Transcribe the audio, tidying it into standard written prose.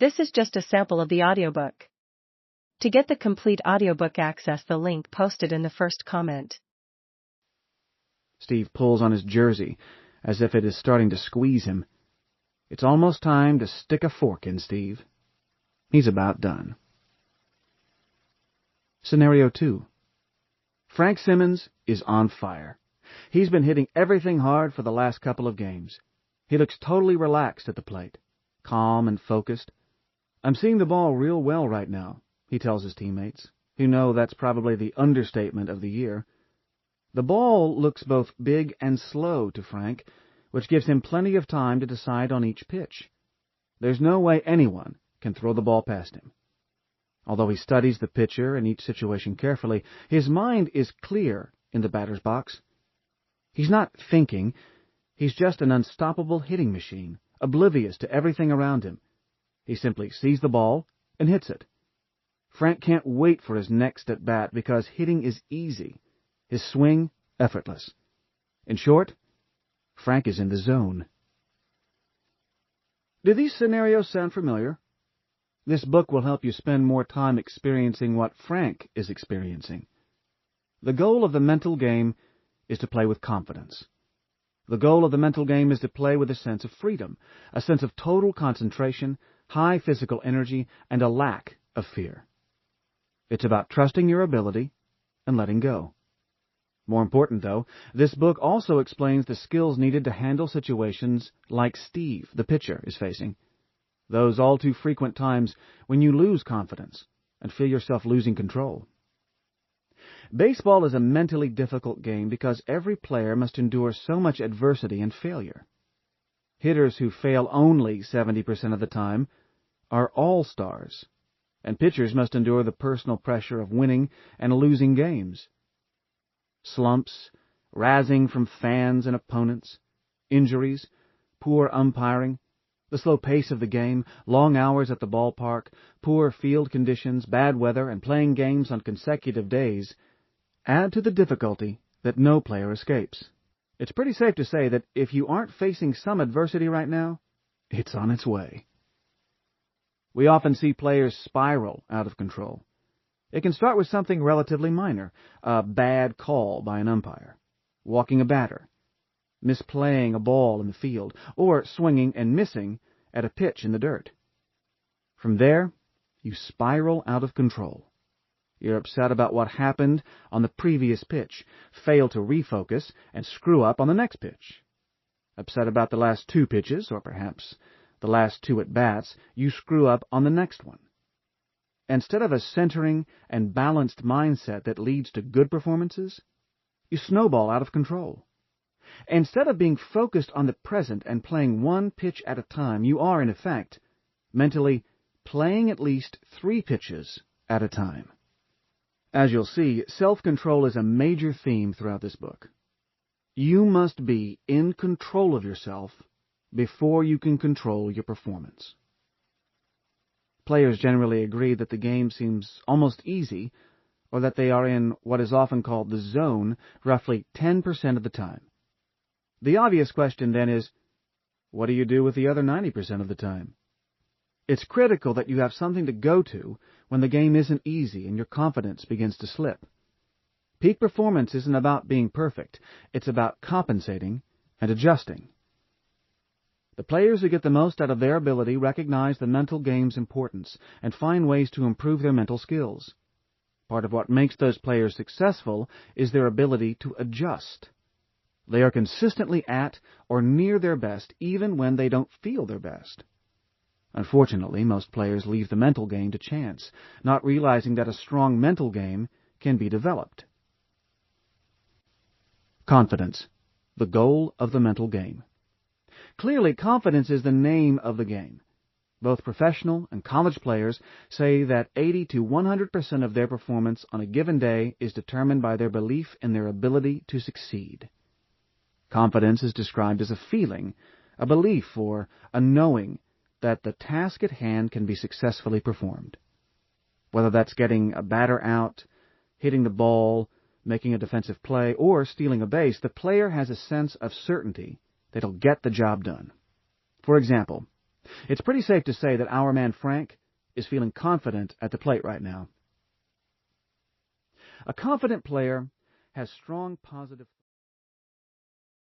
This is just a sample of the audiobook. To get the complete audiobook, access the link posted in the first comment. Steve pulls on his jersey, as if it is starting to squeeze him. It's almost time to stick a fork in Steve. He's about done. Scenario 2. Frank Simmons is on fire. He's been hitting everything hard for the last couple of games. He looks totally relaxed at the plate, calm and focused. "I'm seeing the ball real well right now," he tells his teammates, who know that's probably the understatement of the year. The ball looks both big and slow to Frank, which gives him plenty of time to decide on each pitch. There's no way anyone can throw the ball past him. Although he studies the pitcher and each situation carefully, his mind is clear in the batter's box. He's not thinking. He's just an unstoppable hitting machine, oblivious to everything around him. He simply sees the ball and hits it. Frank can't wait for his next at-bat because hitting is easy, his swing effortless. In short, Frank is in the zone. Do these scenarios sound familiar? This book will help you spend more time experiencing what Frank is experiencing. The goal of the mental game is to play with confidence. The goal of the mental game is to play with a sense of freedom, a sense of total concentration, high physical energy, and a lack of fear. It's about trusting your ability and letting go. More important, though, this book also explains the skills needed to handle situations like Steve, the pitcher, is facing. Those all too frequent times when you lose confidence and feel yourself losing control. Baseball is a mentally difficult game because every player must endure so much adversity and failure. Hitters who fail only 70% of the time are all-stars, and pitchers must endure the personal pressure of winning and losing games. Slumps, razzing from fans and opponents, injuries, poor umpiring, the slow pace of the game, long hours at the ballpark, poor field conditions, bad weather, and playing games on consecutive days add to the difficulty that no player escapes. It's pretty safe to say that if you aren't facing some adversity right now, it's on its way. We often see players spiral out of control. It can start with something relatively minor, a bad call by an umpire, walking a batter, misplaying a ball in the field, or swinging and missing at a pitch in the dirt. From there, you spiral out of control. You're upset about what happened on the previous pitch, fail to refocus, and screw up on the next pitch. Upset about the last 2 pitches, or perhaps the last 2 at-bats, you screw up on the next one. Instead of a centering and balanced mindset that leads to good performances, you snowball out of control. Instead of being focused on the present and playing 1 pitch at a time, you are, in effect, mentally playing at least 3 pitches at a time. As you'll see, self-control is a major theme throughout this book. You must be in control of yourself before you can control your performance. Players generally agree that the game seems almost easy, or that they are in what is often called the zone roughly 10% of the time. The obvious question then is, what do you do with the other 90% of the time? It's critical that you have something to go to when the game isn't easy and your confidence begins to slip. Peak performance isn't about being perfect. It's about compensating and adjusting. The players who get the most out of their ability recognize the mental game's importance and find ways to improve their mental skills. Part of what makes those players successful is their ability to adjust. They are consistently at or near their best even when they don't feel their best. Unfortunately, most players leave the mental game to chance, not realizing that a strong mental game can be developed. Confidence, the goal of the mental game. Clearly, confidence is the name of the game. Both professional and college players say that 80 to 100% of their performance on a given day is determined by their belief in their ability to succeed. Confidence is described as a feeling, a belief, or a knowing that the task at hand can be successfully performed. Whether that's getting a batter out, hitting the ball, making a defensive play, or stealing a base, the player has a sense of certainty that he'll get the job done. For example, It's pretty safe to say that our man Frank is feeling confident at the plate right now. A confident player has strong positive